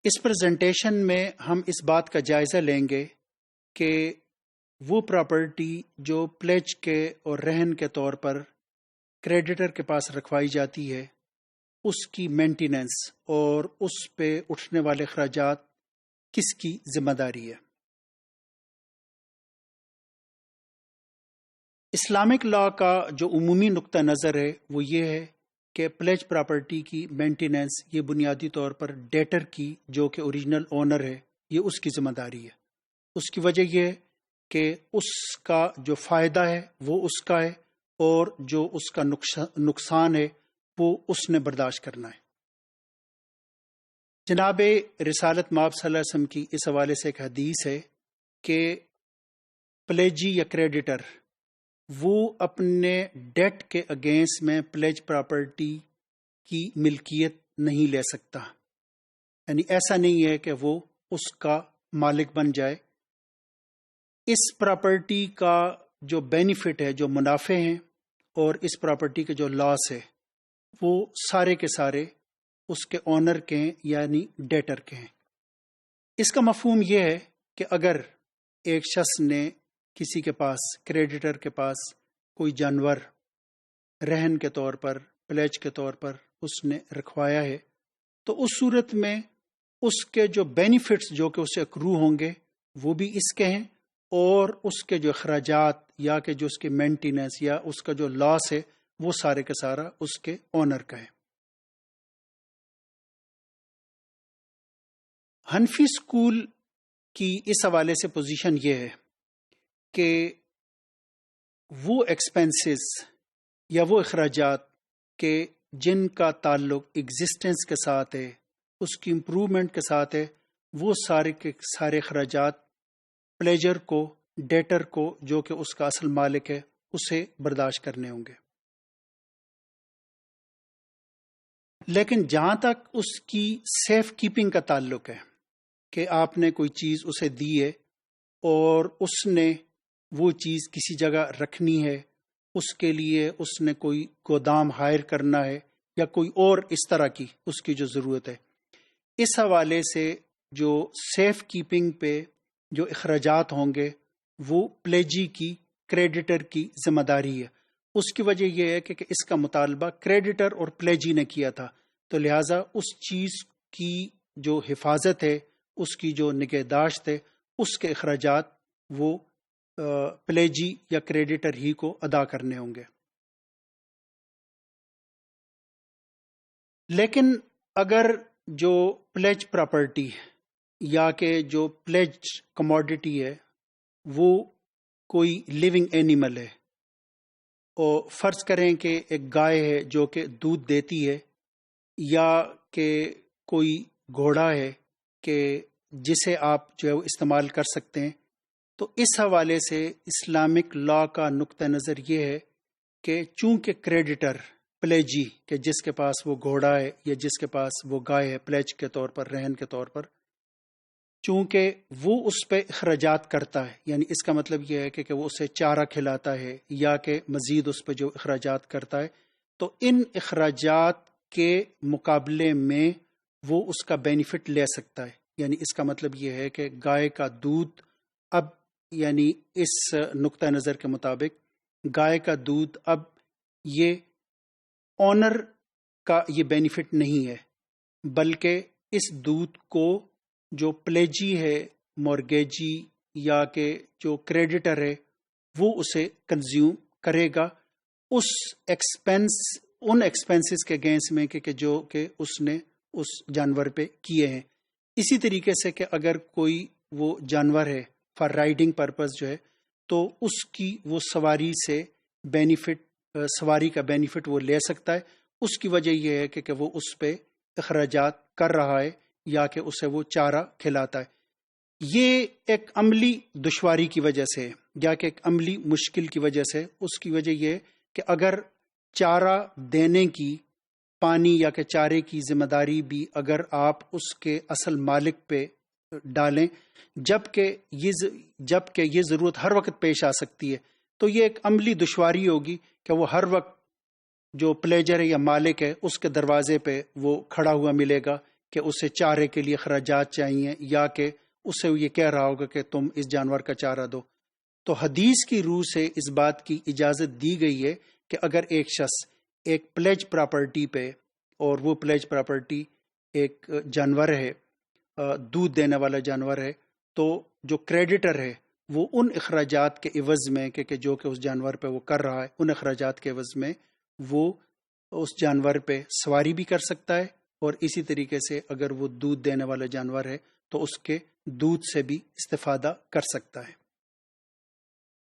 اس presentation میں ہم اس بات کا جائزہ لیں گے کہ وہ پراپرٹی جو پلیج کے اور رہن کے طور پر کریڈیٹر کے پاس رکھوائی جاتی ہے، اس کی مینٹیننس اور اس پہ اٹھنے والے اخراجات کس کی ذمہ داری ہے۔ اسلامک لا کا جو عمومی نقطہ نظر ہے وہ یہ ہے کہ پلیج پراپرٹی کی مینٹیننس یہ بنیادی طور پر ڈیٹر کی، جو کہ اوریجنل اونر ہے، یہ اس کی ذمہ داری ہے۔ اس کی وجہ یہ ہے کہ اس کا جو فائدہ ہے وہ اس کا ہے، اور جو اس کا نقصان ہے وہ اس نے برداشت کرنا ہے۔ جناب رسالت مآب صلی اللہ علیہ وسلم کی اس حوالے سے ایک حدیث ہے کہ پلیجی یا کریڈیٹر وہ اپنے ڈیٹ کے اگینسٹ میں پلیج پراپرٹی کی ملکیت نہیں لے سکتا، یعنی ایسا نہیں ہے کہ وہ اس کا مالک بن جائے۔ اس پراپرٹی کا جو بینیفٹ ہے، جو منافع ہیں، اور اس پراپرٹی کے جو لاس ہے، وہ سارے کے سارے اس کے اونر کے ہیں، یعنی ڈیٹر کے ہیں۔ اس کا مفہوم یہ ہے کہ اگر ایک شخص نے کسی کے پاس، کریڈیٹر کے پاس کوئی جانور رہن کے طور پر، پلیج کے طور پر اس نے رکھوایا ہے، تو اس صورت میں اس کے جو بینیفٹس جو کہ اسے اکرو ہوں گے وہ بھی اس کے ہیں، اور اس کے جو اخراجات یا کہ جو اس کی مینٹیننس یا اس کا جو لاس ہے وہ سارے کا سارا اس کے اونر کا ہے۔ حنفی سکول کی اس حوالے سے پوزیشن یہ ہے کہ وہ ایکسپینسز یا وہ اخراجات کہ جن کا تعلق ایگزسٹنس کے ساتھ ہے، اس کی امپروومنٹ کے ساتھ ہے، وہ سارے کے سارے اخراجات پلیجر کو، ڈیٹر کو جو کہ اس کا اصل مالک ہے، اسے برداشت کرنے ہوں گے۔ لیکن جہاں تک اس کی سیف کیپنگ کا تعلق ہے کہ آپ نے کوئی چیز اسے دی ہے اور اس نے وہ چیز کسی جگہ رکھنی ہے، اس کے لیے اس نے کوئی گودام ہائر کرنا ہے یا کوئی اور اس طرح کی اس کی جو ضرورت ہے، اس حوالے سے جو سیف کیپنگ پہ جو اخراجات ہوں گے وہ پلیجی کی، کریڈیٹر کی ذمہ داری ہے۔ اس کی وجہ یہ ہے کہ اس کا مطالبہ کریڈیٹر اور پلیجی نے کیا تھا، تو لہٰذا اس چیز کی جو حفاظت ہے، اس کی جو نگہداشت ہے، اس کے اخراجات وہ پلیجی یا کریڈیٹر ہی کو ادا کرنے ہوں گے۔ لیکن اگر جو پلیج پراپرٹی یا کہ جو پلیج کموڈٹی ہے وہ کوئی لیونگ اینیمل ہے، اور فرض کریں کہ ایک گائے ہے جو کہ دودھ دیتی ہے، یا کہ کوئی گھوڑا ہے کہ جسے آپ جو ہے وہ استعمال کر سکتے ہیں، تو اس حوالے سے اسلامک لا کا نقطہ نظر یہ ہے کہ چونکہ کریڈیٹر پلیجی کہ جس کے پاس وہ گھوڑا ہے یا جس کے پاس وہ گائے ہے پلیج کے طور پر، رہن کے طور پر، چونکہ وہ اس پہ اخراجات کرتا ہے، یعنی اس کا مطلب یہ ہے کہ وہ اسے چارہ کھلاتا ہے یا کہ مزید اس پہ جو اخراجات کرتا ہے، تو ان اخراجات کے مقابلے میں وہ اس کا بینیفٹ لے سکتا ہے۔ یعنی اس کا مطلب یہ ہے کہ گائے کا دودھ اب، یعنی اس نقطہ نظر کے مطابق گائے کا دودھ اب یہ اونر کا یہ بینیفٹ نہیں ہے، بلکہ اس دودھ کو جو پلیجی ہے، مورگیجی یا کہ جو کریڈیٹر ہے، وہ اسے کنزیوم کرے گا ان ایکسپینسز کے اگینسٹ میں کہ جو کہ اس نے اس جانور پہ کیے ہیں۔ اسی طریقے سے کہ اگر کوئی وہ جانور ہے فار رائڈنگ پرپز جو ہے، تو اس کی وہ سواری سے بینیفٹ، سواری کا بینیفٹ وہ لے سکتا ہے۔ اس کی وجہ یہ ہے کہ وہ اس پہ اخراجات کر رہا ہے یا کہ اسے وہ چارہ کھلاتا ہے۔ یہ ایک عملی دشواری کی وجہ سے یا کہ ایک عملی مشکل کی وجہ سے، اس کی وجہ یہ کہ اگر چارہ دینے کی، پانی یا کہ چارے کی ذمہ داری بھی اگر آپ اس کے اصل مالک پہ ڈالیں، جبکہ یہ ضرورت ہر وقت پیش آ سکتی ہے، تو یہ ایک عملی دشواری ہوگی کہ وہ ہر وقت جو پلیجر ہے یا مالک ہے اس کے دروازے پہ وہ کھڑا ہوا ملے گا کہ اسے چارے کے لیے اخراجات چاہیے یا کہ اسے یہ کہہ رہا ہوگا کہ تم اس جانور کا چارہ دو. تو حدیث کی روح سے اس بات کی اجازت دی گئی ہے کہ اگر ایک شخص ایک پلیج پراپرٹی پہ، اور وہ پلیج پراپرٹی ایک جانور ہے، دودھ دینے والا جانور ہے، تو جو کریڈیٹر ہے وہ ان اخراجات کے عوض میں کہ جو کہ اس جانور پہ وہ کر رہا ہے، ان اخراجات کے عوض میں وہ اس جانور پہ سواری بھی کر سکتا ہے، اور اسی طریقے سے اگر وہ دودھ دینے والا جانور ہے تو اس کے دودھ سے بھی استفادہ کر سکتا ہے.